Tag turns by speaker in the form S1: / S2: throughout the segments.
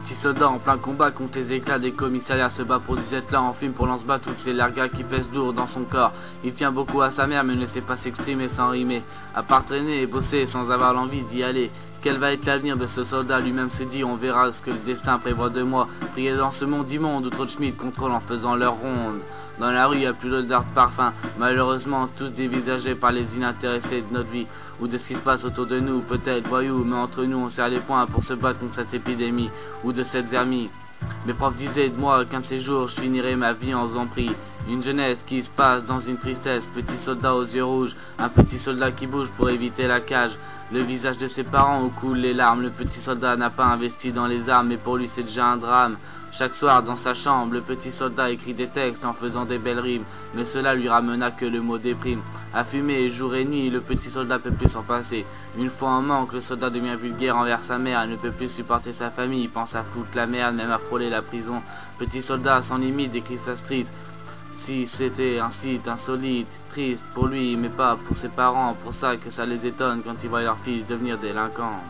S1: petit soldat en plein combat contre les éclats des commissariats se bat pour 17 là en film pour lance-bas toutes ces largas qui pèsent lourd dans son corps. Il tient beaucoup à sa mère mais ne sait pas s'exprimer sans rimer. À part traîner et bosser sans avoir l'envie d'y aller. Quel va être l'avenir de ce soldat? Lui-même se dit, on verra ce que le destin prévoit de moi. Prier dans ce monde immonde où trop de schmitt contrôlent en faisant leur ronde. Dans la rue, il n'y a plus d'odeur de parfum. Malheureusement, tous dévisagés par les inintéressés de notre vie. Ou de ce qui se passe autour de nous, peut-être voyous, mais entre nous, on serre les poings pour se battre contre cette épidémie. Ou de cette zermie. Mes profs disaient de moi qu'un de ces jours, je finirai ma vie en zombie. Une jeunesse qui se passe dans une tristesse, petit soldat aux yeux rouges, un petit soldat qui bouge pour éviter la cage. Le visage de ses parents où coulent les larmes, le petit soldat n'a pas investi dans les armes, mais pour lui c'est déjà un drame. Chaque soir dans sa chambre, le petit soldat écrit des textes en faisant des belles rimes, mais cela lui ramena que le mot déprime. À fumer jour et nuit, le petit soldat peut plus s'en passer. Une fois en manque, le soldat devient vulgaire envers sa mère, il ne peut plus supporter sa famille, il pense à foutre la merde, même à frôler la prison. Petit soldat sans limite décrit sa street. Si c'était un site insolite, triste pour lui, mais pas pour ses parents, pour ça que ça les étonne quand ils voient leur fils devenir délinquant.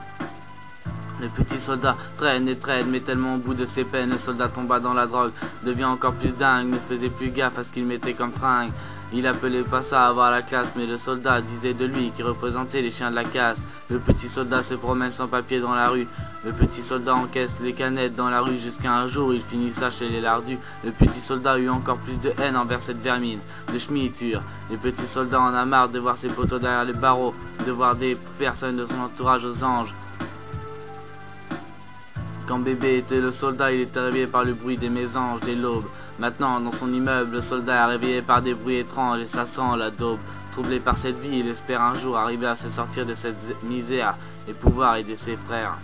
S1: Le petit soldat traîne et traîne, mais tellement au bout de ses peines, le soldat tomba dans la drogue, devient encore plus dingue, ne faisait plus gaffe à ce qu'il mettait comme fringue. Il appelait pas ça avoir la classe, mais le soldat disait de lui qu'il représentait les chiens de la casse. Le petit soldat se promène sans papier dans la rue. Le petit soldat encaisse les canettes dans la rue jusqu'à un jour où il finissa chez les lardus. Le petit soldat eut encore plus de haine envers cette vermine de schmitture. Le petit soldat en a marre de voir ses poteaux derrière les barreaux, de voir des personnes de son entourage aux anges. Quand bébé était le soldat, il était réveillé par le bruit des mésanges, des l'aube. Maintenant, dans son immeuble, le soldat est réveillé par des bruits étranges et ça sent la daube. Troublé par cette vie, il espère un jour arriver à se sortir de cette misère et pouvoir aider ses frères.